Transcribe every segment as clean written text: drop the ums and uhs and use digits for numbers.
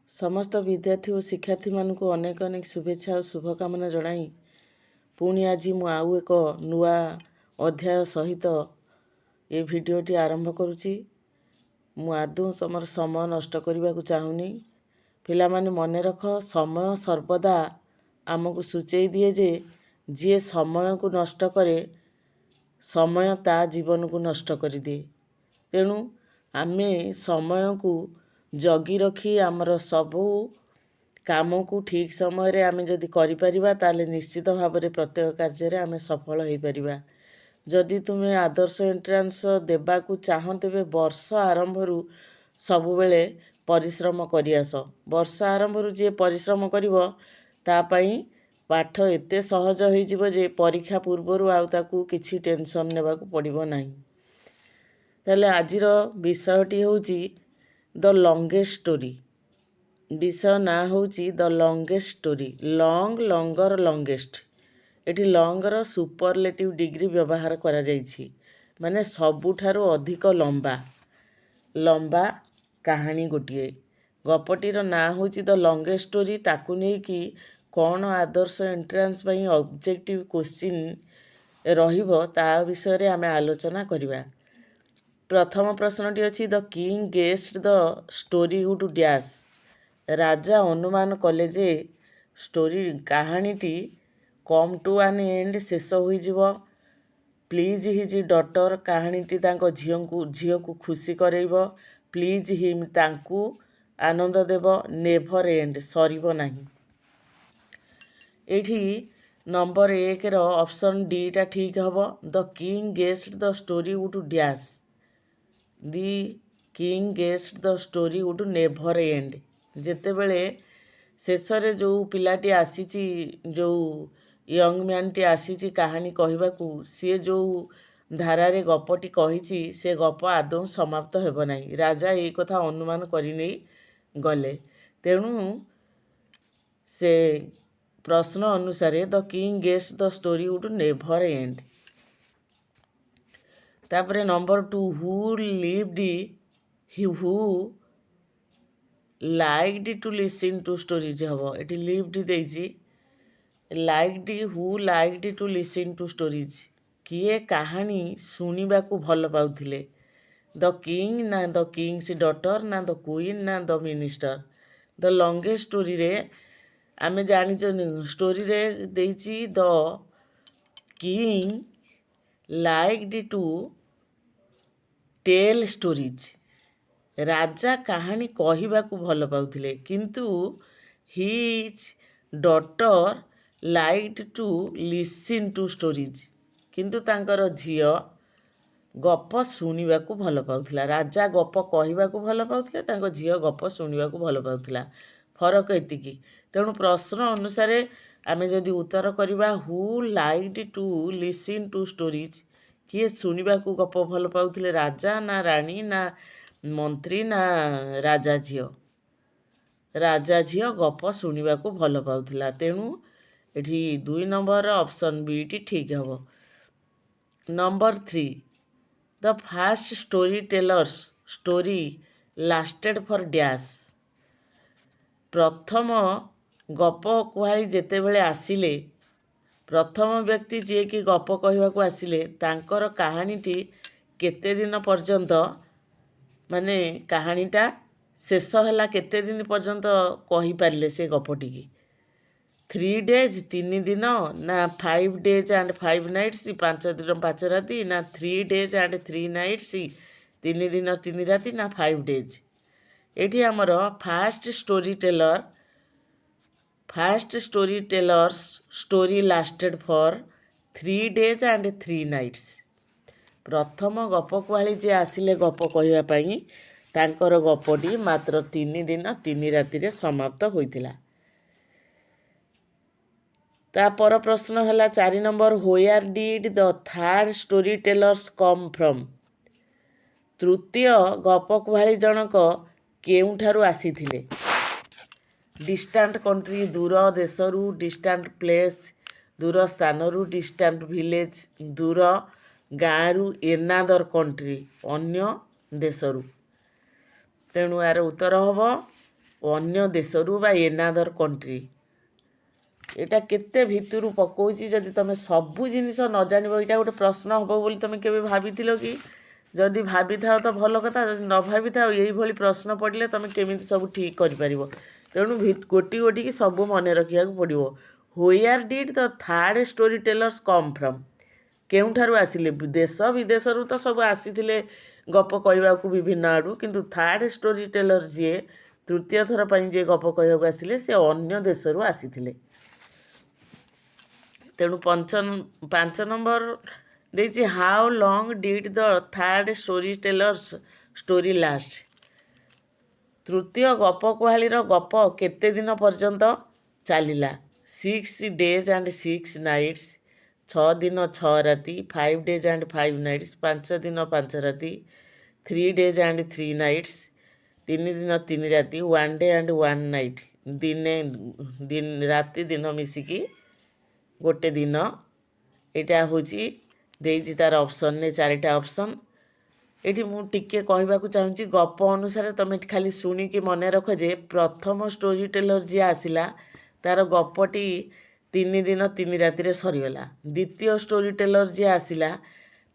समस्त विद्यार्थी और शिक्षार्थी मानक अनेक अनेक शुभेच्छा और शुभकामना जनाई पुणी आज मु आउ एक नुआ अध्याय सहित ये भिडटी आरंभ करुच्ची। मु आदौ तुम समय नष्ट करने को चाहूनी। पिला माने मन रख, समय सर्वदा आमको सूचई दिए जे जी समय को नष्ट करे समय ता जीवन को नष्ट कर दिए। तेणु आमे समय को जगी रखी आमर सबू काम को ठीक समय रे आमे जदि करि परिबा ताले निश्चित भाव में प्रत्येक कार्य रे आमे सफल हो परिबा। जदि तुमे आदर्श एंट्रांस देबा को चाह तेबे वर्ष आरंभ रु सबु बेले परिश्रम करि आस। वर्ष आरंभ रु जे परिश्रम करिवो ता पई पाठ एते सहज होई जिवो जे परीक्षा पूर्व आउ ताकू किछि टेंशन नेबा को पड़िबो नाही। ताले आजिर विषयटी होउची द लंगेस्ट स्टोरी। विषय ना होउची the longest story. Lung, langar, longest. Eighty langar superlative degree व्यवहार करा जाइछि, माने सबुठारो अधिक लंबा लंबा कहानी गोटिए। गपटीर ना होउची द लंगेस्ट स्टोरी। ताकू नहीं कि कौन आदर्श एंट्रांस पई ऑब्जेक्टिव क्वेश्चन रहिबो ता विषय रे आमे आलोचना करिबा। प्रथम प्रश्नटी अछि the king guessed the story would dash. राजा अनुमान कले जे स्टोरी कहानीटी कम टू एन एंड शेष होइजिवो। प्लीज हिज डटर कहानीटी तांको झियो को खुशी करेइबो। प्लीज हिम तांकू आनंद देव। नेभर एंड सरीबो नाही। एठी नंबर 1 रो ऑप्शन डी टा ठीक हबो। The king guessed the story would dash. The king guessed the story would never and. जेते बेले शेष रे जो पिलाटी आसीची, जो यंग मैन टी आसीची कहानी कहबाकू, सी जो धारा रे गपटी कहिची से गप आदौ समाप्त हेबो नाही। राजा ए कथा अनुमान करि नै गले। तेणु से प्रश्न अनुसारे the king guessed the story would never end. तापरे number 2 who lived who liked to listen to stories हबो। एटी लिव्ड देइछि। Liked who liked to listen to stories. किए कहानी सुनिबा को भल पाउथिले। द किंग ना द किंग्स डटर ना द क्वीन ना the minister. The longest story रे आमे जानिछन स्टोरी रे देइछि the king liked to tell stories. राजा कहानी कहबाकू भल पाउथिले, किंतु his daughter liked to listen to stories. किंतु तांकर झियो गप सुनिबाकू भल पाउथिला। राजा गप कहबाकू भल पाउथिले, तांको झियो गप सुनिबाकू भल पाउथिला। फरक एतिकी। तेणु प्रश्न अनुसारे आमे जदि उत्तर करिबा who liked to listen to stories, किए सुनिबाकू गप भल पाउथिले, राजा ना रानी ना मंत्री ना राजा झियो। राजा झियो गप सुनिबाकू भल पाउथिला। तेणु एठी 2 नंबर ऑप्शन बी टी ठीक हबो। Number 3 the fast story tellers story lasted for dash. प्रथम गप कुहाई जेते बेले आसिले, प्रथम व्यक्ति जे कि गप कहबाकू आसिले तांकर कहानीटी केते दिन पर्यंत, माने कहानीटा शेष होला केते दिन पर्यंत कहि पारले से गपटी की। 3 days 3 दिन ना 5 days and 5 nights 5 दिन 5 राति ना 3 days and 3 nights 3 दिन 3 राति ना 5 days। एठी हमर fast story tellers story lasted for 3 days and 3 nights। प्रथम गप कुहाली जे आसिले गप कहवा पाई तांकर गपटी मात्र 3 दिन 3 राति रे समाप्त होइतिला। तापर प्रश्न हला 4 number where did the third story tellers come from. तृतीय गप कुहाली जनक केउठारु आसीथिले। डिस्टांट कंट्री दूर देशरू, डिस्टांट प्लेस दूर स्थानरू, डिस्टांट विलेज दूर गाँरु, एनादर कंट्री अन्य देशरू। तेणु यार उत्तर हम ଅନ୍ୟ ଦେଶରୁ ବା ଏନାଦର କଣ୍ଟ୍ରି। ଏଇଟା କେତେ ଭିତରୁ ପକଉଛି ଯଦି ତୁମେ ସବୁ ଜିନିଷ ନ ଜାଣିବ। ଏଇଟା ଗୋଟେ ପ୍ରଶ୍ନ ହେବ ବୋଲି ତୁମେ କେବେ ଭାବିଥିଲ କି? ଯଦି ଭାବିଥାଅ ତ ଭଲ କଥା, ଯଦି ନ ଭାବିଥାଅ ଏଇଭଳି ପ୍ରଶ୍ନ ପଡ଼ିଲେ ତୁମେ କେମିତି ସବୁ ଠିକ୍ କରିପାରିବ। ତେଣୁ ଗୋଟି ଗୋଟିକି ସବୁ ମନେ ରଖିବାକୁ ପଡ଼ିବ। Where did the third storytellers come from? କେଉଁଠାରୁ ଆସିଲେ? ଦେଶ ବିଦେଶରୁ ତ ସବୁ ଆସିଥିଲେ ଗପ କହିବାକୁ ବିଭିନ୍ନ ଆଡ଼ୁ, କିନ୍ତୁ ଥାର୍ଡ଼ ଷ୍ଟୋରି ଟେଲର ଯିଏ ତୃତୀୟ ଥର ପାଇଁ ଯିଏ ଗପ କହିବାକୁ ଆସିଲେ ସେ ଅନ୍ୟ ଦେଶରୁ ଆସିଥିଲେ। ତେଣୁ 5 ନମ୍ବର ଦେଇଛି how long did the third storytellers story last? ତୃତୀୟ ଗପ କୁହାଳିର ଗପ କେତେ ଦିନ ପର୍ଯ୍ୟନ୍ତ ଚାଲିଲା? 6 days and 6 nights, 6 ଦିନ 6 ରାତି, 5 days and 5 nights, 5 ଦିନ 5 ରାତି, 3 days and 3 nights, 3 ଦିନ 3 ରାତି, 1 day and 1 night, ରାତି ଦିନ ମିଶିକି ଗୋଟେ ଦିନ। ଏଇଟା ହେଉଛି ଦେଇଛି ତାର ଅପସନ୍ରେ 4ଟା ଅପସନ୍। ଏଠି ମୁଁ ଟିକେ କହିବାକୁ ଚାହୁଁଛି, ଗପ ଅନୁସାରେ ତୁମେ ଖାଲି ଶୁଣିକି ମନେ ରଖ ଯେ ପ୍ରଥମ ଷ୍ଟୋରି ଟେଲର ଯିଏ ଆସିଲା ତାର ଗପଟି 3 ଦିନ 3 ରାତିରେ ସରିଗଲା। ଦ୍ୱିତୀୟ ଷ୍ଟୋରି ଟେଲର ଯିଏ ଆସିଲା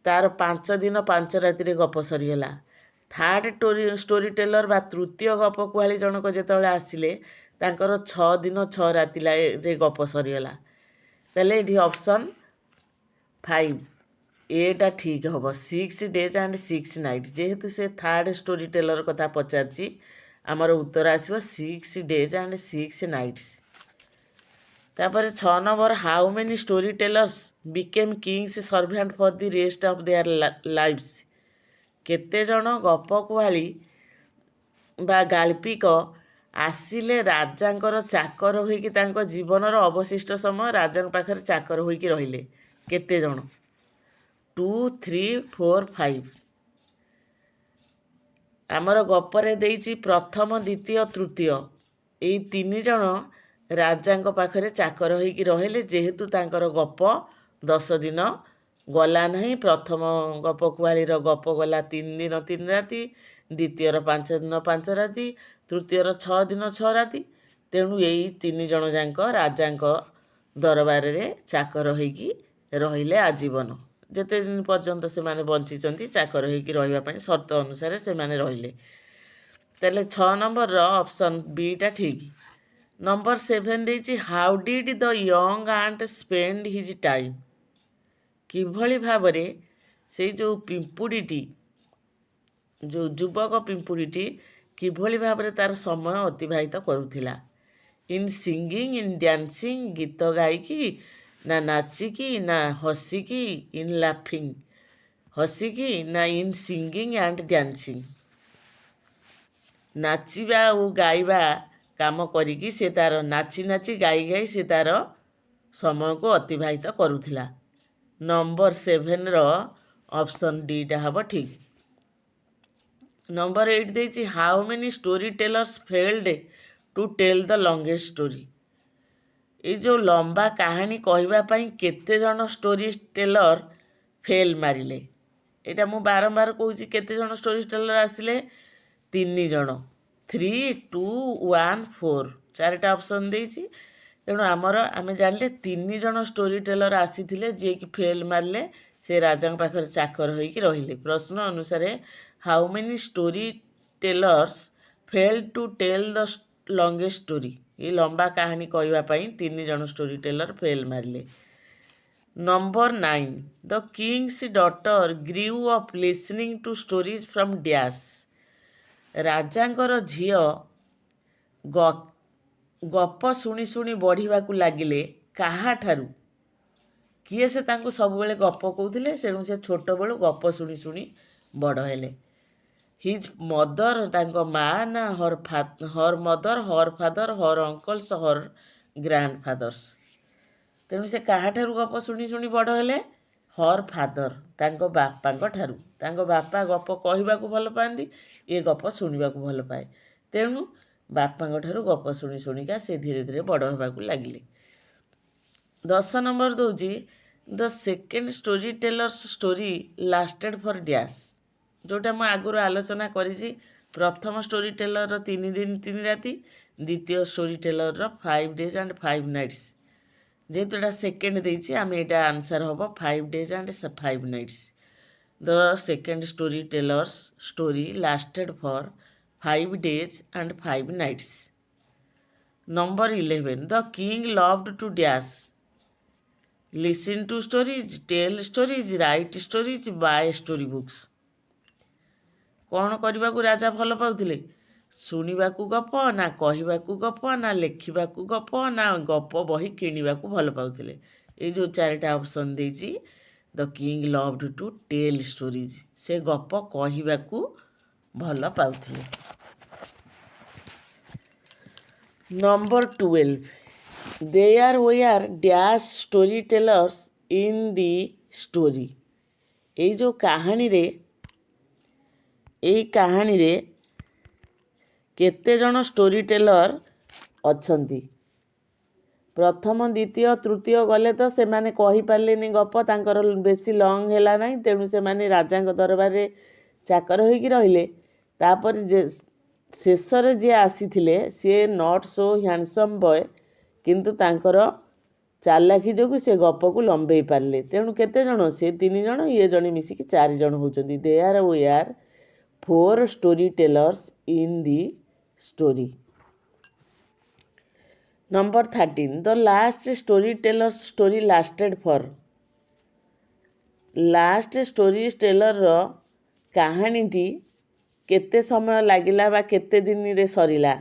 ତାର 5 ଦିନ 5 ରାତିରେ ଗପ ସରିଗଲା। ଥାର୍ଡ଼ ଷ୍ଟୋରି ଟେଲର ବା ତୃତୀୟ ଗପ କୁହାଳି ଜଣକ ଯେତେବେଳେ ଆସିଲେ ତାଙ୍କର 6 ଦିନ 6 ରାତିରେ ଗପ ସରିଗଲା। ତାହେଲେ ଏଠି ଅପସନ୍ 5 ଏଟା ଠିକ୍ ହେବ। 6 days and 6 nights, ଯେହେତୁ ସେ ଥାର୍ଡ଼ ଷ୍ଟୋରି ଟେଲର କଥା ପଚାରିଛି ଆମର ଉତ୍ତର ଆସିବ 6 days and 6 nights। ତାପରେ 6 number how many storytellers became king's servant for the rest of their lives? କେତେଜଣ ଗପ କୁହାଳି ବା ଗାଳ୍ପିକ ଆସିଲେ ରାଜାଙ୍କର ଚାକର ହୋଇକି, ତାଙ୍କ ଜୀବନର ଅବଶିଷ୍ଟ ସମୟ ରାଜାଙ୍କ ପାଖରେ ଚାକର ହୋଇକି ରହିଲେ? କେତେଜଣ? 2, 3, 4, 5। ଆମର ଗପରେ ଦେଇଛି ପ୍ରଥମ, ଦ୍ୱିତୀୟ, ତୃତୀୟ, ଏଇ 3 ଜଣ ରାଜାଙ୍କ ପାଖରେ ଚାକର ହୋଇକି ରହିଲେ। ଯେହେତୁ ତାଙ୍କର ଗପ 10 ଦିନ ଗଲା ନାହିଁ, ପ୍ରଥମ ଗପ କୁହାଳିର ଗପ ଗଲା 3 ଦିନ 3 ରାତି, ଦ୍ୱିତୀୟର 5 ଦିନ 5 ରାତି, ତୃତୀୟର 6 ଦିନ 6 ରାତି। ତେଣୁ ଏଇ 3 ଜଣ ଯାକ ରାଜାଙ୍କ ଦରବାରରେ ଚାକର ହୋଇକି ରହିଲେ ଆଜୀବନ। ଯେତେ ଦିନ ପର୍ଯ୍ୟନ୍ତ ସେମାନେ ବଞ୍ଚିଛନ୍ତି ଚାକର ହୋଇକି ରହିବା ପାଇଁ ସର୍ତ୍ତ ଅନୁସାରେ ସେମାନେ ରହିଲେ। ତାହେଲେ 6 ନମ୍ବରର ଅପସନ୍ ବିଟା ଠିକ୍। ନମ୍ବର 7 ଦେଇଛି how did the young ant spend his time? କିଭଳି ଭାବରେ ସେଇ ଯେଉଁ ପିମ୍ପୁଡ଼ିଟି, ଯେଉଁ ଯୁବକ ପିମ୍ପୁଡ଼ିଟି କିଭଳି ଭାବରେ ତାର ସମୟ ଅତିବାହିତ କରୁଥିଲା? ଇନ୍ ସିଙ୍ଗିଂ, ଇନ୍ ଡ୍ୟାନ୍ସିଂ, ଗୀତ ଗାଇକି ନା ନାଚିକି ନା ହସିକି? ଇନ୍ ଲାଫିଂ, ହସିକି ନା ଇନ୍ ସିଙ୍ଗିଂ ଆଣ୍ଡ ଡ୍ୟାନ୍ସିଂ? ନାଚିବା ଓ ଗାଇବା କାମ କରିକି ସେ ତାର ନାଚି ନାଚି ଗାଇ ଗାଇ ସେ ତାର ସମୟକୁ ଅତିବାହିତ କରୁଥିଲା। ନମ୍ବର 7ର ଅପସନ୍ ଡିଟା ହେବ ଠିକ୍। ନମ୍ବର 8 ଦେଇଛି how many storytellers failed to tell the longest story? ଏଇ ଯେଉଁ ଲମ୍ବା କାହାଣୀ କହିବା ପାଇଁ କେତେଜଣ ଷ୍ଟୋରି ଟେଲର ଫେଲ୍ ମାରିଲେ? ଏଇଟା ମୁଁ ବାରମ୍ବାର କହୁଛି, କେତେଜଣ ଷ୍ଟୋରି ଟେଲର ଆସିଲେ? 3 ଜଣ। 3, 2, 1, 4, 4ଟା ଅପସନ୍ ଦେଇଛି। ତେଣୁ ଆମେ ଜାଣିଲେ 3 ଜଣ ଷ୍ଟୋରି ଟେଲର ଆସିଥିଲେ ଯିଏକି ଫେଲ୍ ମାରିଲେ, ସେ ରାଜାଙ୍କ ପାଖରେ ଚାକର ହୋଇକି ରହିଲେ। ପ୍ରଶ୍ନ ଅନୁସାରେ how many storytellers fail to tell the longest story? ଏ ଲମ୍ବା କାହାଣୀ କହିବା ପାଇଁ 3 ଜଣ ଷ୍ଟୋରି ଟେଲର ଫେଲ୍ ମାରିଲେ। Number 9 the king's daughter grew of listening to stories from dash? ରାଜାଙ୍କର ଝିଅ ଗପ ଶୁଣି ଶୁଣି ବଢ଼ିବାକୁ ଲାଗିଲେ କାହାଠାରୁ? କିଏ ସେ ତାଙ୍କୁ ସବୁବେଳେ ଗପ କହୁଥିଲେ, ତେଣୁ ସେ ଛୋଟବେଳୁ ଗପ ଶୁଣି ଶୁଣି ବଡ଼ ହେଲେ? ହିଜ୍ ମଦର, ତାଙ୍କ ମା, ନା ହର ମଦର, ହର ଫାଦର, ହର ଅଙ୍କଲ୍ସ, ହର ଗ୍ରାଣ୍ଡ ଫାଦର୍ସ? ତେଣୁ ସେ କାହାଠାରୁ ଗପ ଶୁଣି ଶୁଣି ବଡ଼ ହେଲେ? ହର ଫାଦର, ତାଙ୍କ ବାପାଙ୍କ ଠାରୁ। ତାଙ୍କ ବାପା ଗପ କହିବାକୁ ଭଲ ପାଆନ୍ତି, ଏ ଗପ ଶୁଣିବାକୁ ଭଲ ପାଏ। ତେଣୁ ବାପାଙ୍କ ଠାରୁ ଗପ ଶୁଣି ଶୁଣିକା ସେ ଧୀରେ ଧୀରେ ବଡ଼ ହେବାକୁ ଲାଗିଲେ। 10 ନମ୍ବର ଦେଉଛି the second storytellers story lasted for dash? ଯେଉଁଟା ମୁଁ ଆଗରୁ ଆଲୋଚନା କରିଛି ପ୍ରଥମ ଷ୍ଟୋରି ଟେଲରର 3 ଦିନ 3 ରାତି, ଦ୍ୱିତୀୟ ଷ୍ଟୋରି ଟେଲରର 5 days and 5 nights। ଯେହେତୁ ଏଇଟା ସେକେଣ୍ଡ ଦେଇଛି ଆମେ ଏଇଟା ଆନ୍ସର୍ ହେବ 5 days and 5 nights। The second storyteller's story lasted for 5 days and 5 nights। Number 11, the king loved to dash, listen to stories, tell stories, write stories, buy story books। କ'ଣ କରିବାକୁ ରାଜା ଭଲ ପାଉଥିଲେ? ଶୁଣିବାକୁ ଗପ, ନା କହିବାକୁ ଗପ, ନା ଲେଖିବାକୁ ଗପ, ନା ଗପ ବହି କିଣିବାକୁ ଭଲ ପାଉଥିଲେ? ଏଇ ଯେଉଁ 4ଟା ଅପସନ୍ ଦେଇଛି, the king loved to tell stories, ସେ ଗପ କହିବାକୁ ଭଲ ପାଉଥିଲେ। ନମ୍ବର 12, there were dash storytellers in the story. ଏଇ ଯେଉଁ କାହାଣୀରେ କେତେ ଜଣ ଷ୍ଟୋରି ଟେଲର ଅଛନ୍ତି? ପ୍ରଥମ, ଦ୍ୱିତୀୟ, ତୃତୀୟ ଗଲେ ତ ସେମାନେ କହିପାରିଲେନି ଗପ, ତାଙ୍କର ବେଶୀ ଲଙ୍ଗ ହେଲା ନାହିଁ, ତେଣୁ ସେମାନେ ରାଜାଙ୍କ ଦରବାରରେ ଚାକର ହୋଇକି ରହିଲେ। ତାପରେ ଶେଷରେ ଯିଏ ଆସିଥିଲେ ସିଏ ନଟ୍ ସୋ ହ୍ୟାଣ୍ଡସମ୍ ବୟ, କିନ୍ତୁ ତାଙ୍କର ଚାଲାକି ଯୋଗୁଁ ସେ ଗପକୁ ଲମ୍ବେଇ ପାରିଲେ। ତେଣୁ କେତେ ଜଣ? ସେ 3 ଜଣ, ଇଏ ଜଣେ ମିଶିକି 4 ଜଣ ହେଉଛନ୍ତି। There were 4 storytellers in the story. Number 13, the last storytellers story lasted for. Last ଷ୍ଟୋରି ଟେଲରର କାହାଣୀଟି କେତେ ସମୟ ଲାଗିଲା ବା କେତେ ଦିନରେ ସରିଲା?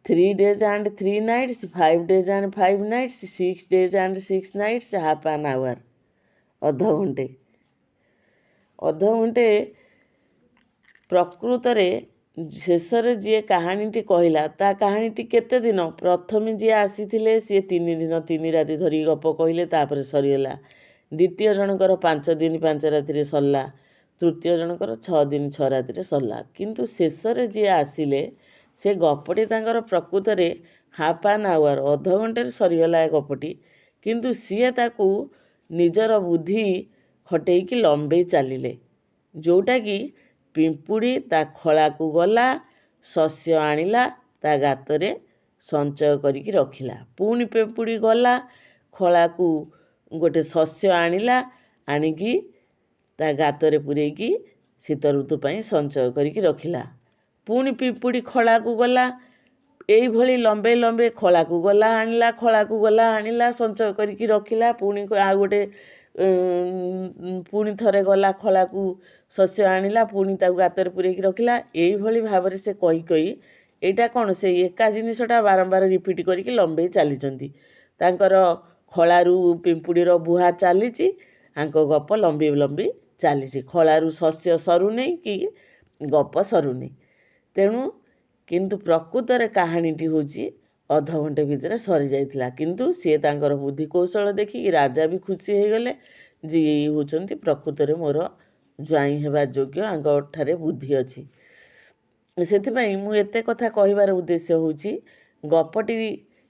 3 days and 3 nights, 5 days and 5 nights, 6 days and 6 nights, half an hour। ଅଧଘଣ୍ଟେ। ପ୍ରକୃତରେ ଶେଷରେ ଯିଏ କାହାଣୀଟି କହିଲା ତା କାହାଣୀଟି କେତେ ଦିନ? ପ୍ରଥମେ ଯିଏ ଆସିଥିଲେ ସିଏ 3 ଦିନ 3 ରାତି ଧରି ଗପ କହିଲେ, ତାପରେ ସରିଗଲା। ଦ୍ୱିତୀୟ ଜଣଙ୍କର 5 ଦିନ 5 ରାତିରେ ସରିଲା। ତୃତୀୟ ଜଣଙ୍କର 6 ଦିନ 6 ରାତିରେ ସରିଲା। କିନ୍ତୁ ଶେଷରେ ଯିଏ ଆସିଲେ ସେ ଗପଟି ତାଙ୍କର ପ୍ରକୃତରେ ହାଫ୍ ଆନ୍ ଆୱାର, ଅଧଘଣ୍ଟାରେ ସରିଗଲା ଏ ଗପଟି। କିନ୍ତୁ ସିଏ ତାକୁ ନିଜର ବୁଦ୍ଧି ଖଟେଇକି ଲମ୍ବେଇ ଚାଲିଲେ। ଯେଉଁଟାକି ପିମ୍ପୁଡ଼ି ତା ଖଳାକୁ ଗଲା, ଶସ୍ୟ ଆଣିଲା, ତା ଗାତରେ ସଞ୍ଚୟ କରିକି ରଖିଲା। ପୁଣି ପିମ୍ପୁଡ଼ି ଗଲା, ଖଳାକୁ ଗୋଟେ ଶସ୍ୟ ଆଣିଲା, ଆଣିକି ତା ଗାତରେ ପୂରେଇକି ଶୀତ ଋତୁ ପାଇଁ ସଞ୍ଚୟ କରିକି ରଖିଲା। ପୁଣି ପିମ୍ପୁଡ଼ି ଖଳାକୁ ଗଲା, ଏଇଭଳି ଲମ୍ବେଇ ଖଳାକୁ ଗଲା ଆଣିଲା, ଖଳାକୁ ଗଲା ଆଣିଲା, ସଞ୍ଚୟ କରିକି ରଖିଲା। ପୁଣି ଆଉ ଗୋଟେ ପୁଣି ଥରେ ଗଲା ଖଳାକୁ, ଶସ୍ୟ ଆଣିଲା, ପୁଣି ତାକୁ ଗାତରେ ପୂରେଇକି ରଖିଲା। ଏଇଭଳି ଭାବରେ ସେ କହି ଏଇଟା କ'ଣ, ସେଇ ଏକା ଜିନିଷଟା ବାରମ୍ବାର ରିପିଟ୍ କରିକି ଲମ୍ବେଇ ଚାଲିଛନ୍ତି। ତାଙ୍କର ଖଳାରୁ ପିମ୍ପୁଡ଼ିର ବୁହା ଚାଲିଛି, ଆଙ୍କ ଗପ ଲମ୍ବେଇ ଚାଲିଛି। ଖଳାରୁ ଶସ୍ୟ ସରୁନେଇ କି ଗପ ସରୁନେଇ। ତେଣୁ କିନ୍ତୁ ପ୍ରକୃତରେ କାହାଣୀଟି ହେଉଛି ଅଧଘଣ୍ଟେ ଭିତରେ ସରିଯାଇଥିଲା। କିନ୍ତୁ ସିଏ ତାଙ୍କର ବୁଦ୍ଧି କୌଶଳ ଦେଖିକି ରାଜା ବି ଖୁସି ହେଇଗଲେ ଯେ ଏଇ ହେଉଛନ୍ତି ପ୍ରକୃତରେ ମୋର ଜ୍ୱାଇଁ ହେବା ଯୋଗ୍ୟ, ଆଙ୍କଠାରେ ବୁଦ୍ଧି ଅଛି। ସେଥିପାଇଁ ମୁଁ ଏତେ କଥା କହିବାର ଉଦ୍ଦେଶ୍ୟ ହେଉଛି, ଗପଟି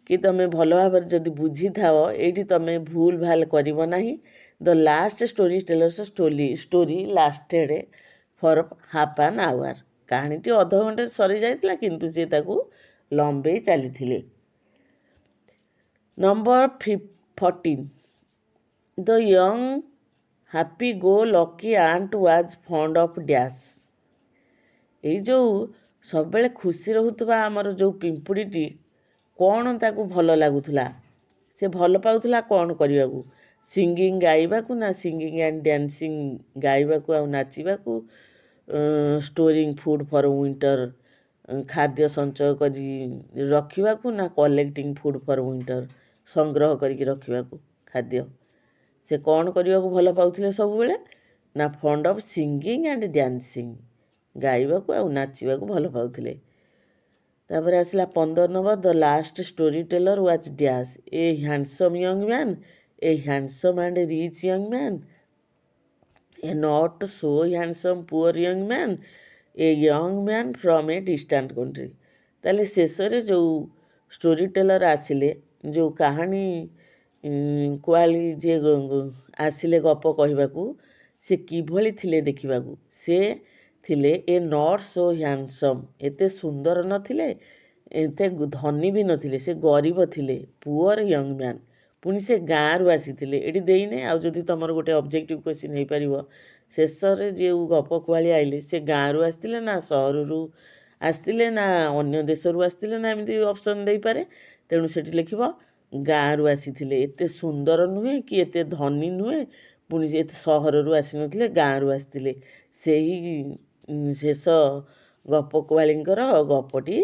କି ତୁମେ ଭଲ ଭାବରେ ଯଦି ବୁଝିଥାଅ, ଏଇଠି ତୁମେ ଭୁଲ ଭାଲ କରିବ ନାହିଁ। The last storytellers story lasted for half an hour. କାହାଣୀଟି ଅଧଘଣ୍ଟାରେ ସରିଯାଇଥିଲା, କିନ୍ତୁ ସେ ତାକୁ ଲମ୍ବେଇ ଚାଲିଥିଲେ। Number 14, the young happy go lucky ant was fond of dash. ଏଇ ଯେଉଁ ସବୁବେଳେ ଖୁସି ରହୁଥିବା ଆମର ଯେଉଁ ପିମ୍ପୁଡ଼ିଟି, କ'ଣ ତାକୁ ଭଲ ଲାଗୁଥିଲା? ସେ ଭଲ ପାଉଥିଲା କ'ଣ କରିବାକୁ? ସିଙ୍ଗିଂ ଗାଇବାକୁ, ନା ସିଙ୍ଗିଂ ଆଣ୍ଡ ଡ୍ୟାନ୍ସିଂ ଗାଇବାକୁ ଆଉ ନାଚିବାକୁ, ଷ୍ଟୋରିଂ ଫୁଡ଼୍ ଫର୍ ୱିଣ୍ଟର ଖାଦ୍ୟ ସଞ୍ଚୟ କରି ରଖିବାକୁ, ନା କଲେକ୍ଟିଂ ଫୁଡ଼୍ ଫର୍ ୱିଣ୍ଟର ସଂଗ୍ରହ କରିକି ରଖିବାକୁ ଖାଦ୍ୟ? ସେ କ'ଣ କରିବାକୁ ଭଲ ପାଉଥିଲେ ସବୁବେଳେ? ନା fond of singing and dancing, ଗାଇବାକୁ ଆଉ ନାଚିବାକୁ ଭଲ ପାଉଥିଲେ। ତାପରେ ଆସିଲା 15 number, the last storyteller was dash, a handsome young man, a handsome and rich young man, a not so handsome poor young man, a young man from a distant country. ତାହେଲେ ଶେଷରେ ଯେଉଁ story tailor ଆସିଲେ, ଯେଉଁ କାହାଣୀ ଯିଏ ଆସିଲେ ଗପ କହିବାକୁ, ସେ କିଭଳି ଥିଲେ ଦେଖିବାକୁ? ସେ ଥିଲେ ଏ ନଟ୍ ସୋ ହ୍ୟାଣ୍ଡସମ୍, ଏତେ ସୁନ୍ଦର ନଥିଲେ, ଏତେ ଧନୀ ବି ନଥିଲେ, ସେ ଗରିବ ଥିଲେ, ପୁଅର ୟଙ୍ଗ ମ୍ୟାନ୍, ପୁଣି ସେ ଗାଁରୁ ଆସିଥିଲେ। ଏଠି ଦେଇନେ, ଆଉ ଯଦି ତୁମର ଗୋଟେ ଅବଜେକ୍ଟିଭ୍ କ୍ୱେଶ୍ଚିନ୍ ହେଇପାରିବ, ଶେଷରେ ଯେଉଁ ଗପ କୁହାଳି ଆଇଲେ ସେ ଗାଁରୁ ଆସିଥିଲେ ନା ସହରରୁ ଆସିଥିଲେ ନା ଅନ୍ୟ ଦେଶରୁ ଆସିଥିଲେ ନା ଏମିତି ଅପସନ୍ ଦେଇପାରେ। ତେଣୁ ସେଠି ଲେଖିବ ଗାଁରୁ ଆସିଥିଲେ, ଏତେ ସୁନ୍ଦର ନୁହେଁ କି ଏତେ ଧନୀ ନୁହେଁ, ପୁଣି ଏତେ ସହରରୁ ଆସିନଥିଲେ, ଗାଁରୁ ଆସିଥିଲେ। ସେହି ଶେଷ ଗପ କୁହାଳିଙ୍କର ଗପଟି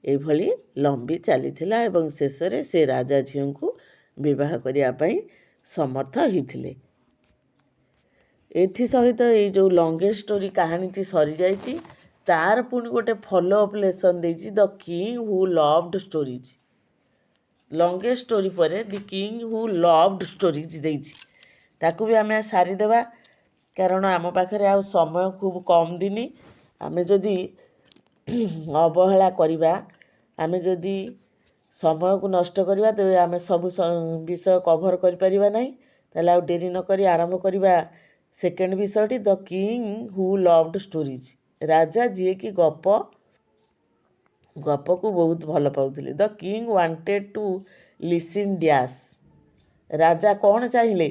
ଏଇଭଳି ଲମ୍ବି ଚାଲିଥିଲା ଏବଂ ଶେଷରେ ସେ ରାଜା ଝିଅଙ୍କୁ ବିବାହ କରିବା ପାଇଁ ସମର୍ଥ ହେଇଥିଲେ। ଏଥିସହିତ ଏଇ ଯେଉଁ ଲଙ୍ଗେଷ୍ଟ ଷ୍ଟୋରି କାହାଣୀଟି ସରିଯାଇଛି। ତାର ପୁଣି ଗୋଟେ ଫଲୋ ଅପ୍ ଲେସନ୍ ଦେଇଛି, the king who loved stories. Longest story ପରେ the king who loved stories ଦେଇଛି। ତାକୁ ବି ଆମେ ସାରିଦେବା, କାରଣ ଆମ ପାଖରେ ଆଉ ସମୟ ଖୁବ୍ କମ୍ ଦିନି। ଆମେ ଯଦି ଅବହେଳା କରିବା, ଆମେ ଯଦି ସମୟକୁ ନଷ୍ଟ କରିବା, ତେବେ ଆମେ ସବୁ ବିଷୟ କଭର୍ କରିପାରିବା ନାହିଁ। ତାହେଲେ ଆଉ ଡେରି ନକରି ଆରମ୍ଭ କରିବା ସେକେଣ୍ଡ ବିଷୟଟି, the king who loved stories. ରାଜା ଯିଏକି ଗପକୁ ବହୁତ ଭଲ ପାଉଥିଲେ। The king wanted to listen dash. ରାଜା କ'ଣ ଚାହିଁଲେ?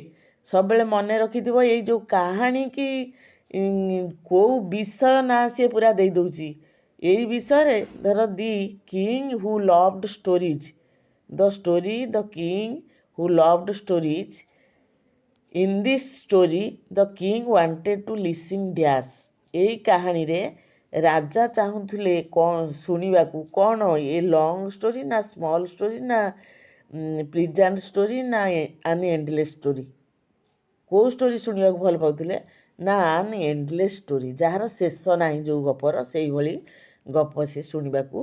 ସବୁବେଳେ ମନେ ରଖିଥିବ, ଏଇ ଯେଉଁ କାହାଣୀ କି କେଉଁ ବିଷୟ ନା ସିଏ ପୁରା ଦେଇଦେଉଛି। ଏଇ ବିଷୟରେ ଧର the king who loved stories, the story the king who loved stories. In this story the king wanted to listen dash. ଏଇ କାହାଣୀରେ ରାଜା ଚାହୁଁଥିଲେ କ'ଣ ଶୁଣିବାକୁ, କ'ଣ ଏ ଲଙ୍ଗ ଷ୍ଟୋରି ନା ସ୍ମଲ୍ ଷ୍ଟୋରି ନା ପ୍ଲିଜାଣ୍ଟ ଷ୍ଟୋରି ନା ଆନ୍ ଏଣ୍ଡଲେସ୍ ଷ୍ଟୋରି। କେଉଁ ଷ୍ଟୋରି ଶୁଣିବାକୁ ଭଲ ପାଉଥିଲେ? ନା ଆନ୍ ଏଣ୍ଡଲେସ୍ ଷ୍ଟୋରି, ଯାହାର ଶେଷ ନାହିଁ ଯେଉଁ ଗପର, ସେଇଭଳି ଗପ ସେ ଶୁଣିବାକୁ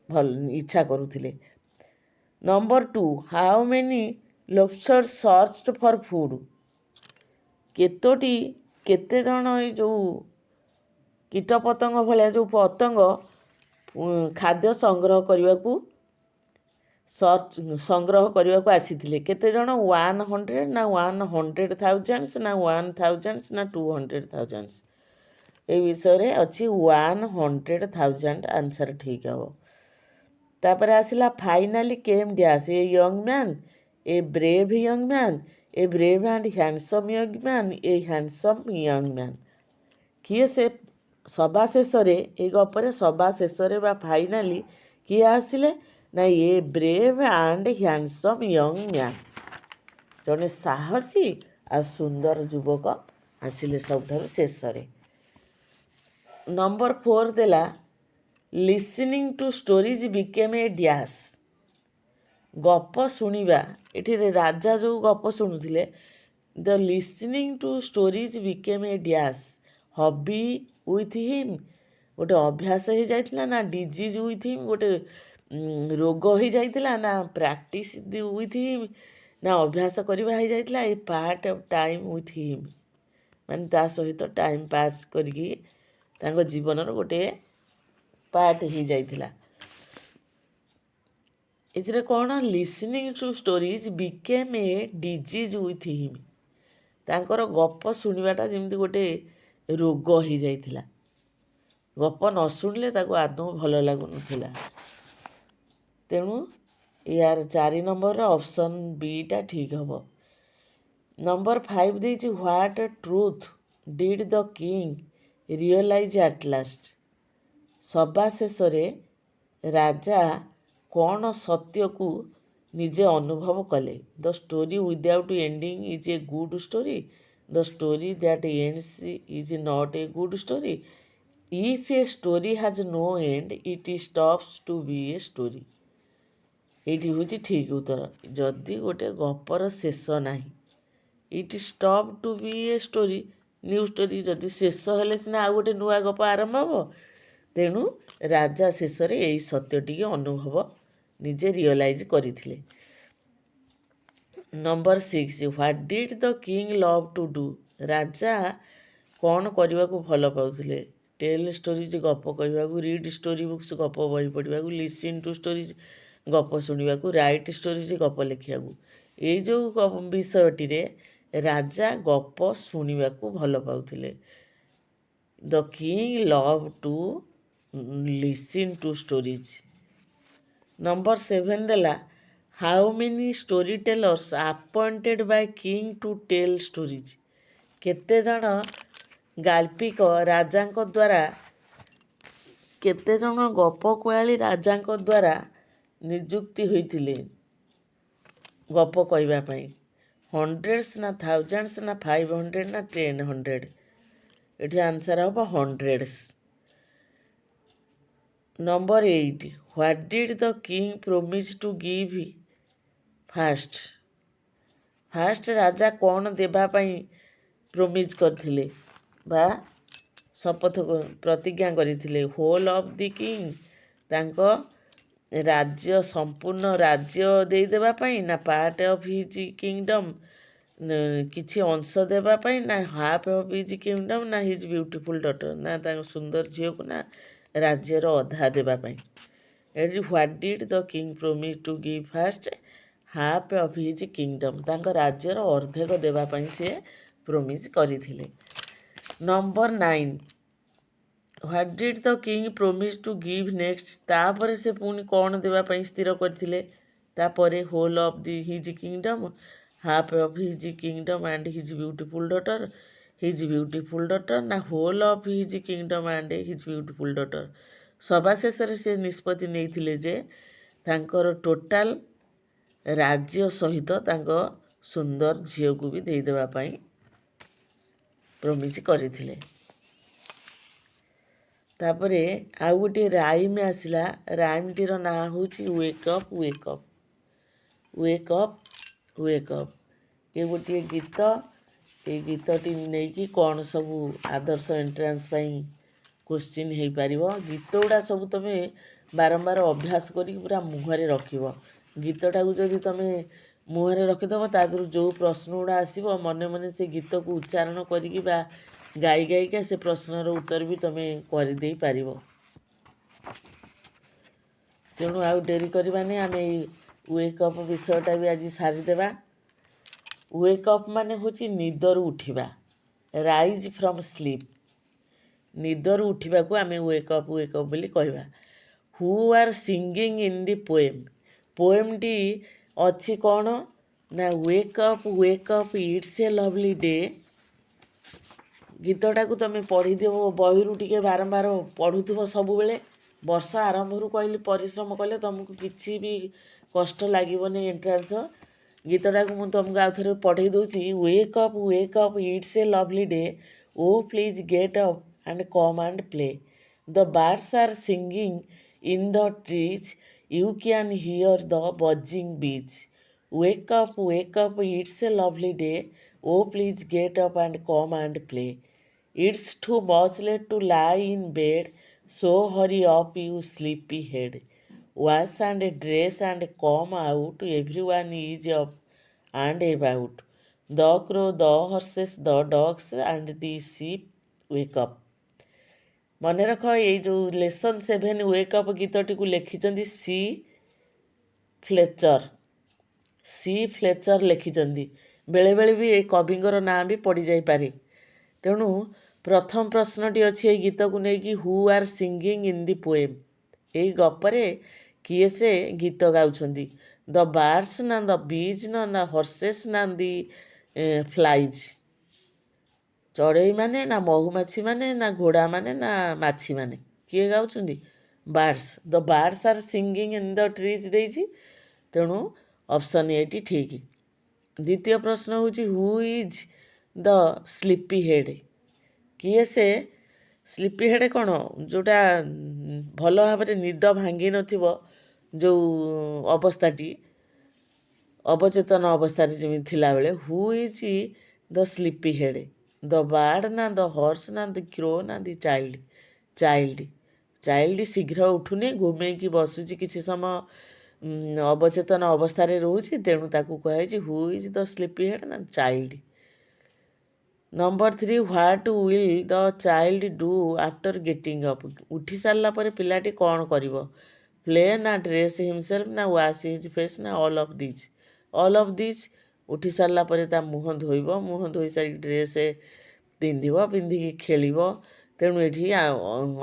ଭଲ ଇଚ୍ଛା କରୁଥିଲେ। Number 2, how many lobsters searched for food. କେତେଜଣ ଏଇ ଯେଉଁ କୀଟପତଙ୍ଗ ଭଳିଆ ଯେଉଁ ପତଙ୍ଗ ଖାଦ୍ୟ ସଂଗ୍ରହ କରିବାକୁ ଆସିଥିଲେ। କେତେଜଣ? 100 ନା 100,000 ନା 1,000 ନା 200,000। এই ବିଷୟରେ ଅଛି 100,000 ଆନ୍ସର ଠିକ୍ ହେବ। ତାପରେ ଆସିଲା ଫାଇନାଲି କେମ୍ dash, A young man, A brave young man, A brave and handsome young man, a handsome young man. କିଏ ସେ ସବା ଶେଷରେ, ଏଇ ଗପରେ ସବା ଶେଷରେ ବା ଫାଇନାଲି କିଏ ଆସିଲେ? ନା a brave and handsome young man, ଜଣେ ସାହସୀ ଆଉ ସୁନ୍ଦର ଯୁବକ ଆସିଲେ ସବୁଠାରୁ ଶେଷରେ। ନମ୍ବର 4 ଦେଲା listening to stories became a dash. ଗପ ଶୁଣିବା, ଏଠିରେ ରାଜା ଯେଉଁ ଗପ ଶୁଣୁଥିଲେ, the listening to stories became a dash hobby with him, ଗୋଟେ ଅଭ୍ୟାସ ହେଇଯାଇଥିଲା, ନା ଡିଜିଜ୍ ୱିଥ୍ ହିମ୍, ଗୋଟେ ରୋଗ ହେଇଯାଇଥିଲା, ନା ପ୍ରାକ୍ଟିସ୍ ୱିଥ୍ ହିମ୍, ନା ଅଭ୍ୟାସ କରିବା ହେଇଯାଇଥିଲା। ଏ ପାର୍ଟ ଅଫ୍ ଟାଇମ୍ ୱିଥ୍ ହିମ୍, ମାନେ ତା ସହିତ ଟାଇମ୍ ପାସ୍ କରିକି ତାଙ୍କ ଜୀବନର ଗୋଟେ ପାର୍ଟ ହେଇଯାଇଥିଲା। ଏଥିରେ କ'ଣ? Listening to stories became a disease with him, ତାଙ୍କର ଗପ ଶୁଣିବାଟା ଯେମିତି ଗୋଟେ ରୋଗ ହେଇଯାଇଥିଲା। ଗପ ନ ଶୁଣିଲେ ତାକୁ ଆଦୌ ଭଲ ଲାଗୁନଥିଲା। ତେଣୁ ୟାର 4 ନମ୍ବରର ଅପସନ୍ ବିଟା ଠିକ୍ ହେବ। ନମ୍ବର 5 ଦେଇଛି what truth did the king realize at last. ସବା ଶେଷରେ ରାଜା କ'ଣ ସତ୍ୟକୁ ନିଜେ ଅନୁଭବ କଲେ? The story without ending is a good story, the story that ends is not a good story, if a story has no end it stops to be a story. ଏଇଠି ହେଉଛି ଠିକ୍ ଉତ୍ତର। ଯଦି ଗୋଟେ ଗପର ଶେଷ ନାହିଁ, it stop to be a story, new story, ଯଦି ଶେଷ ହେଲେ ସିନା ଆଉ ଗୋଟେ ନୂଆ ଗପ ଆରମ୍ଭ ହେବ। ତେଣୁ ରାଜା ଶେଷରେ ଏଇ ସତ୍ୟଟିକି ଅନୁଭବ ନିଜେ ରିଅଲାଇଜ୍ କରିଥିଲେ। Number 6, what did the king love to do. ରାଜା କ'ଣ କରିବାକୁ ଭଲ ପାଉଥିଲେ? ଟେଲ୍ ଷ୍ଟୋରିଜ୍, ଗପ କହିବାକୁ, ରିଡ୍ ଷ୍ଟୋରି ବୁକ୍ସ, ଗପ ବହି ପଢ଼ିବାକୁ, ଲିସନ୍ ଟୁ ଷ୍ଟୋରିଜ୍, ଗପ ଶୁଣିବାକୁ, ରାଇଟ୍ ଷ୍ଟୋରିଜ୍, ଗପ ଲେଖିବାକୁ। ଏଇ ଯେଉଁ ବିଷୟଟିରେ ରାଜା ଗପ ଶୁଣିବାକୁ ଭଲ ପାଉଥିଲେ। The king love to listen to stories. Number 7 ଦେଲା how many storytellers appointed by king to tell stories. କେତେଜଣ ଗାଳ୍ପିକ ରାଜାଙ୍କ ଦ୍ୱାରା କେତେଜଣ ଗପ କୁହାଳି ରାଜାଙ୍କ ଦ୍ୱାରା ନିଯୁକ୍ତି ହୋଇଥିଲେ ଗପ କହିବା ପାଇଁ? ହଣ୍ଡ୍ରେଡ୍ସ ନା ଥାଉଜେଣ୍ଡସ୍ ନା 500 ନା 1000? ଏଠି ଆନ୍ସର ହେବ hundreds. Number 8 what did the king promise to give first? First ରାଜା କ'ଣ ଦେବା ପାଇଁ ପ୍ରୋମିସ୍ କରିଥିଲେ ବା ଶପଥ ପ୍ରତିଜ୍ଞା କରିଥିଲେ? ହୋଲ୍ ଅଫ୍ ଦି କିଙ୍ଗ, ତାଙ୍କ ରାଜ୍ୟ ସମ୍ପୂର୍ଣ୍ଣ ରାଜ୍ୟ ଦେଇଦେବା ପାଇଁ, ନା ପାର୍ଟ ଅଫ୍ ହିଜ୍ କିଙ୍ଗଡମ୍ କିଛି ଅଂଶ ଦେବା ପାଇଁ, ନା ହାଫ୍ ଅଫ୍ ହିଜ୍ କିଙ୍ଗଡମ୍, ନା ହିଜ୍ ବ୍ୟୁଟିଫୁଲ୍ ଡଟର, ନା ତାଙ୍କ ସୁନ୍ଦର ଝିଅକୁ, ନା ରାଜ୍ୟର ଅଧା ଦେବା ପାଇଁ? ଏଠି what did the king promise to give first? Half of his kingdom, ତାଙ୍କ ରାଜ୍ୟର ଅର୍ଦ୍ଧେକ ଦେବା ପାଇଁ ସେ ପ୍ରୋମିସ୍ କରିଥିଲେ। Number 9 what did the king promise to give next? ତାପରେ ସେ ପୁଣି କ'ଣ ଦେବା ପାଇଁ ସ୍ଥିର କରିଥିଲେ? ତାପରେ whole of the his kingdom, half of his kingdom and his beautiful daughter, his beautiful daughter, ନା whole of his kingdom and his beautiful daughter? ସବାଶେଷରେ ସେ ନିଷ୍ପତ୍ତି ନେଇଥିଲେ ଯେ ତାଙ୍କର ଟୋଟାଲ ରାଜ୍ୟ ସହିତ ତାଙ୍କ ସୁନ୍ଦର ଝିଅକୁ ବି ଦେଇଦେବା ପାଇଁ ପ୍ରୋମିସ୍ କରିଥିଲେ। ତାପରେ ଆଉ ଗୋଟିଏ ରାଇମ୍ ଆସିଲା। ରାଇମ୍ଟିର ନାଁ ହେଉଛି wake up wake up. Wake up wake up ଏ ଗୋଟିଏ ଗୀତ। ଏଇ ଗୀତଟି ନେଇକି କ'ଣ ସବୁ ଆଦର୍ଶ ଏଣ୍ଟ୍ରାନ୍ସ ପାଇଁ କୋଶ୍ଚିନ୍ ହେଇପାରିବ। ଗୀତ ଗୁଡ଼ା ସବୁ ତୁମେ ବାରମ୍ବାର ଅଭ୍ୟାସ କରିକି ପୁରା ମୁହଁରେ ରଖିବ। ଗୀତଟାକୁ ଯଦି ତୁମେ ମୁହଁରେ ରଖିଦେବ ତା ଦେହରୁ ଯେଉଁ ପ୍ରଶ୍ନ ଗୁଡ଼ା ଆସିବ ମନେ ମନେ ସେ ଗୀତକୁ ଉଚ୍ଚାରଣ କରିକି ବା ଗାଇ ଗାଇକା ସେ ପ୍ରଶ୍ନର ଉତ୍ତର ବି ତୁମେ କରିଦେଇ ପାରିବ। ତେଣୁ ଆଉ ଡେରି କରିବାନି, ଆମେ ଏଇ ୱେକ୍ ଅପ୍ ବିଷୟଟା ବି ଆଜି ସାରିଦେବା। ୱେକ୍ ଅପ୍ ମାନେ ହେଉଛି ନିଦରୁ ଉଠିବା, ରାଇଜ୍ ଫ୍ରମ୍ ସ୍ଲିପ୍। ନିଦରୁ ଉଠିବାକୁ ଆମେ ୱେକ୍ ଅପ୍ ବୋଲି କହିବା। Who are singing in the poem? ପୋଏମ୍ଟି ଅଛି କ'ଣ ନା wake up it's a lovely day. ଗୀତଟାକୁ ତୁମେ ପଢ଼ିଦେବ, ବହିରୁ ଟିକେ ବାରମ୍ବାର ପଢ଼ୁଥିବ ସବୁବେଳେ। ବର୍ଷ ଆରମ୍ଭରୁ କହିଲି ପରିଶ୍ରମ କଲେ ତୁମକୁ କିଛି ବି କଷ୍ଟ ଲାଗିବନି ଏଣ୍ଟ୍ରାନ୍ସ। ଗୀତଟାକୁ ମୁଁ ତୁମକୁ ଆଉ ଥରେ ପଢ଼େଇ ଦେଉଛି। Wake up it's a lovely day, oh please get up and come and play. The birds are singing in the trees, you can hear the buzzing bees. Wake up it's a lovely day, oh please get up and come and play. It's too much late to lie in bed, so hurry up you sleepy head. Wash and dress and come out, everyone is up and about. The crow, the horses, the dogs and the sheep wake up. ମନେ ରଖ, ଏଇ ଯେଉଁ lesson 7 wake up ଗୀତଟିକୁ ଲେଖିଛନ୍ତି C Fletcher ଲେଖିଛନ୍ତି। ବେଳେବେଳେ ବି ଏଇ କବିଙ୍କର ନାଁ ବି ପଡ଼ିଯାଇପାରେ। ତେଣୁ ପ୍ରଥମ ପ୍ରଶ୍ନଟି ଅଛି ଏଇ ଗୀତକୁ ନେଇକି, ହୁ are singing in the poem? ଏଇ ଗପରେ କିଏ ସେ ଗୀତ ଗାଉଛନ୍ତି? ଦ ବାର୍ଡସ୍ ନା ଦ ବିଜ୍ ନା ହର୍ସେସ୍ ନା ଦି ଫ୍ଲାଇଜ୍? ଚଢ଼େଇମାନେ ନା ମହୁମାଛିମାନେ ନା ଘୋଡ଼ାମାନେ ନା ମାଛିମାନେ? କିଏ ଗାଉଛନ୍ତି? Birds. The birds are singing in the trees ଦେଇଛି, ତେଣୁ ଅପସନ୍ ଏଟି ଠିକ୍। ଦ୍ୱିତୀୟ ପ୍ରଶ୍ନ ହେଉଛି ହୁ ଇଜ୍ ଦ ସ୍ଲିପି ହେଡ଼୍? କିଏ ସେ ସ୍ଲିପି ହେଡ଼୍? କ'ଣ ଯେଉଁଟା ଭଲ ଭାବରେ ନିଦ ଭାଙ୍ଗି ନଥିବ, ଯେଉଁ ଅବସ୍ଥାଟି ଅବଚେତନ ଅବସ୍ଥାରେ ଯେମିତି ଥିଲାବେଳେ। Who is the sleepy head? The bird ନା ଦ ହର୍ସ ନା ଦି କ୍ରୋ ନା ଦି ଚାଇଲ୍ଡ? ଚାଇଲ୍ଡ ଶୀଘ୍ର ଉଠୁନି, ଘୁମେଇକି ବସୁଛି କିଛି ସମୟ, ଅବଚେତନ ଅବସ୍ଥାରେ ରହୁଛି, ତେଣୁ ତାକୁ କୁହାଯାଇଛି who is the sleepy head ନା child. Number 3 what will the child do after getting up? ଉଠି ସାରିଲା ପରେ ପିଲାଟି କ'ଣ କରିବ? ପ୍ଲେ ନା ଡ୍ରେସ୍ ହିମସେଲ୍ଫ ନା ୱାଶ୍ ହିଜ୍ ଫେସ୍ ନା all of these? All of these. ଉଠି ସାରିଲା ପରେ ତା ମୁହଁ ଧୋଇବ, ମୁହଁ ଧୋଇ ସାରିକି ଡ୍ରେସ୍ ପିନ୍ଧିବ, ପିନ୍ଧିକି ଖେଳିବ, ତେଣୁ ଏଠି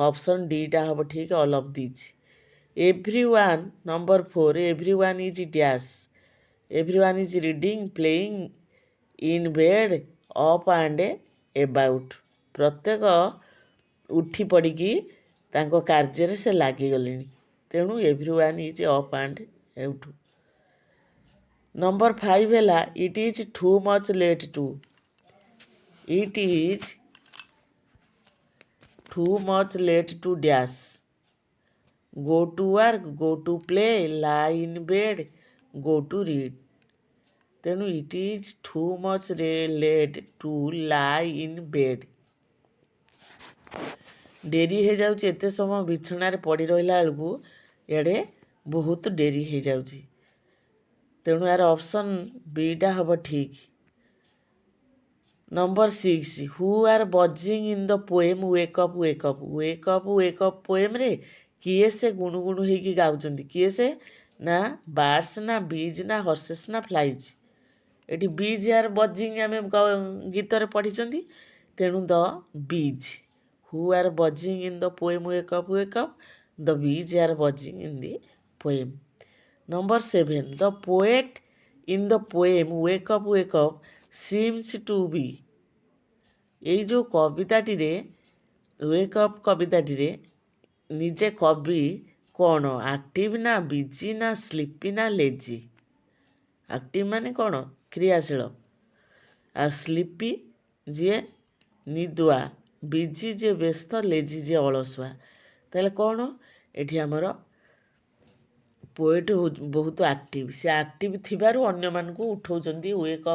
ଅପସନ୍ ଡିଟା ହେବ ଠିକ୍, all of these. Every one number 4, every one is dash, every one is reading, playing, in bed, up and about. ପ୍ରତ୍ୟେକ ଉଠି ପଡ଼ିକି ତାଙ୍କ କାର୍ଯ୍ୟରେ ସେ ଲାଗିଗଲେଣି। ତେଣୁ every one is up and out. Number 5 ହେଲା it is too much late to, it is too much late to dash, go to work, go to play, lie in bed, go to read। ତେଣୁ it is too much late to lie in bed। ଡେରି ହେଇଯାଉଛି, ଏତେ ସମୟ ବିଛଣାରେ ପଡ଼ି ରହିଲା ବେଳକୁ ଇଆଡ଼େ ବହୁତ ଡେରି ହେଇଯାଉଛି। ତେଣୁ ଏହାର ଅପସନ୍ ବିଟା ହେବ ଠିକ୍। Number 6, who are buzzing in the poem wake up wake up. Wake up wake up ପୋଏମ୍ରେ କିଏ ସେ ଗୁଣୁଗୁଣୁ ହେଇକି ଗାଉଛନ୍ତି? କିଏ ସେ? ନା ବାର୍ଡ଼ସ୍, ନା ବିଜ୍, ନା ହର୍ସେସ୍, ନା ଫ୍ଲାଇଜ୍। ଏଠି ବିଜ୍ ଆର୍ ବଜିଂ ଆମେ ଗୀତରେ ପଢ଼ିଛନ୍ତି, ତେଣୁ the bees. Who are buzzing in the poem wake up wake up, the bees are buzzing in the poem. Number 7, the poet in the poem wake up seems to be. ଏଇ ଯେଉଁ କବିତାଟିରେ, wake up କବିତାଟିରେ ନିଜେ କବି କ'ଣ active, ନା busy, ନା sleepy, ନା lazy? Active ମାନେ କ'ଣ? କ୍ରିୟାଶୀଳ। ଆଉ ସ୍ଲିପି ଯିଏ ନିଦୁଆ, ବିଜି ଯିଏ ବ୍ୟସ୍ତ, ଲେଜି ଯିଏ ଅଳସୁଆ। ତାହେଲେ କ'ଣ ଏଠି ଆମର ପୋଏଟ୍ ବହୁତ ଆକ୍ଟିଭ୍। ସେ ଆକ୍ଟିଭ୍ ଥିବାରୁ ଅନ୍ୟମାନଙ୍କୁ ଉଠଉଛନ୍ତି, ୱେକ୍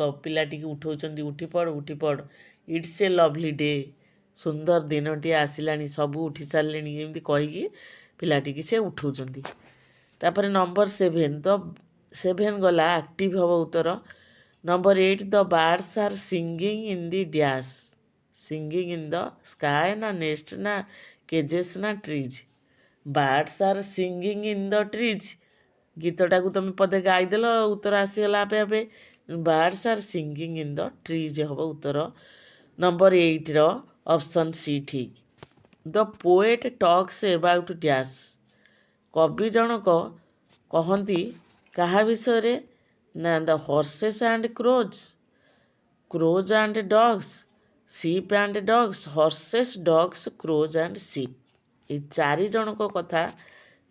ଅପ୍ ପିଲାଟିକି ଉଠଉଛନ୍ତି, ଉଠି ପଡ଼। ଇଟ୍ସ ଏ ଲଭଲି ଡେ, ସୁନ୍ଦର ଦିନଟିଏ ଆସିଲାଣି, ସବୁ ଉଠି ସାରିଲେଣି, ଏମିତି କହିକି ପିଲାଟିକି ସେ ଉଠଉଛନ୍ତି। ତାପରେ ନମ୍ବର 7 ଗଲା, ଆକ୍ଟିଭ୍ ହେବ ଉତ୍ତର। Number 8, the birds R singing in the dash, singing in the sky, ନା ନେଷ୍ଟ, ନା କେଜେସ୍, ନା trees? Birds R singing in the trees. ଗୀତଟାକୁ ତୁମେ ପଦେ ଗାଇଦେଲ, ଉତ୍ତର ଆସିଗଲା ଆପେ ଆପେ। ବାର୍ଡ଼ସ୍ ଆର୍ ସିଙ୍ଗିଂ ଇନ୍ ଦ ଟ୍ରିଜ୍ ହେବ ଉତ୍ତର। ନମ୍ବର 8ର ଅପସନ୍ ସି ଠିକ୍। The poet talks about dash. କବି ଜଣକ କହନ୍ତି କାହା ବିଷୟରେ? ନା the horses and crows, crows and dogs, sheep and dogs, ହର୍ସେସ୍, dogs, କ୍ରୋଜ୍ and ସିପ୍। ଏଇ 4 ଜଣଙ୍କ କଥା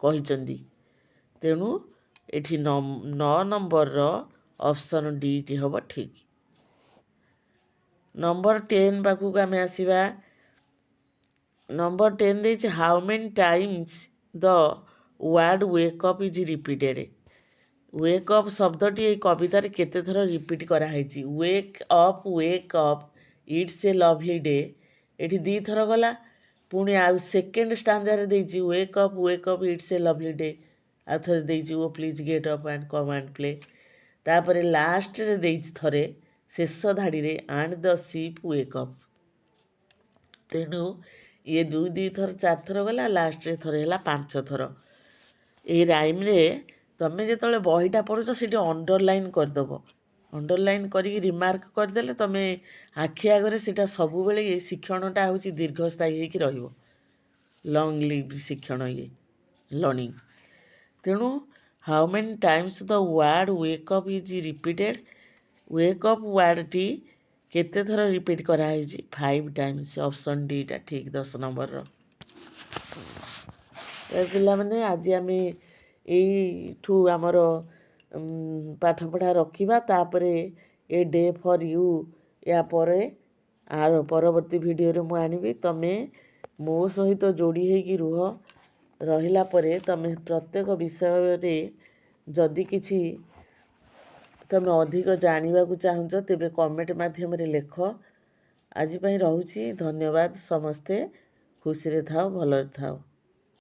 କହିଛନ୍ତି। ତେଣୁ ଏଠି 9 ନମ୍ବରର ଅପସନ୍ ଡିଟି ହେବ ଠିକ୍। ନମ୍ବର 10 ପାଖକୁ ଆମେ ଆସିବା। ନମ୍ବର 10 ଦେଇଛି how many times the word wake up is repeated. Wake up ଶବ୍ଦଟି ଏଇ କବିତାରେ କେତେ ଥର ରିପିଟ୍ କରାହେଇଛି? Wake up, it's a lovely day, ଏଠି 2 ଥର ଗଲା। ପୁଣି ଆଉ ସେକେଣ୍ଡ ଷ୍ଟାଞ୍ଜାରେ ଦେଇଛି wake up it's a lovely day, ଆଉ ଥରେ ଦେଇଛି oh please get up and come and play. ତାପରେ ଲାଷ୍ଟରେ ଦେଇଛି ଥରେ, ଶେଷ ଧାଡ଼ିରେ and the sheep wake up. ତେଣୁ ଇଏ 2 ଥର 4 ଥର ଗଲା, ଲାଷ୍ଟରେ ଥରେ ହେଲା 5 ଥର। ଏଇ ରାଇମ୍ରେ ତମେ ଯେତେବେଳେ ବହିଟା ପଢ଼ୁଛ ସେଠି ଅଣ୍ଡରଲାଇନ୍ କରିଦେବ। ଅଣ୍ଡରଲାଇନ୍ କରିକି ରିମାର୍କ କରିଦେଲେ ତମେ ଆଖି ଆଗରେ ସେଇଟା ସବୁବେଳେ ଏ ଶିକ୍ଷଣଟା ହେଉଛି ଦୀର୍ଘସ୍ଥାୟୀ ହେଇକି ରହିବ। ଲଙ୍ଗ୍ ଲିଭ୍ ଶିକ୍ଷଣ ଇଏ ଲର୍ଣ୍ଣିଂ। ତେଣୁ how many times the word wake up is repeated. Wake up ୱାର୍ଡ଼ଟି କେତେ ଥର ରିପିଟ୍ କରାହେଇଛି? 5 ଟାଇମ୍ସ। ଅପସନ୍ ଡିଟା ଠିକ୍ 10 ନମ୍ବରର। ପିଲାମାନେ ଆଜି ଆମେ ଏଇଠୁ ଆମର ପାଠପଢ଼ା ରଖିବା। ତାପରେ ଏ ଡେ ଫର୍ ୟୁ, ୟା ପରେ ଆର ପରବର୍ତ୍ତୀ ଭିଡ଼ିଓରେ ମୁଁ ଆଣିବି। ତମେ ମୋ ସହିତ ଯୋଡ଼ି ହେଇକି ରୁହ। ରହିଲା ପରେ ତମେ ପ୍ରତ୍ୟେକ ବିଷୟରେ ଯଦି କିଛି ତମେ ଅଧିକ ଜାଣିବାକୁ ଚାହୁଁଛ ତେବେ କମେଣ୍ଟ ମାଧ୍ୟମରେ ଲେଖ। ଆଜି ପାଇଁ ରହୁଛି। ଧନ୍ୟବାଦ। ସମସ୍ତେ ଖୁସିରେ ଥାଅ, ଭଲରେ ଥାଅ।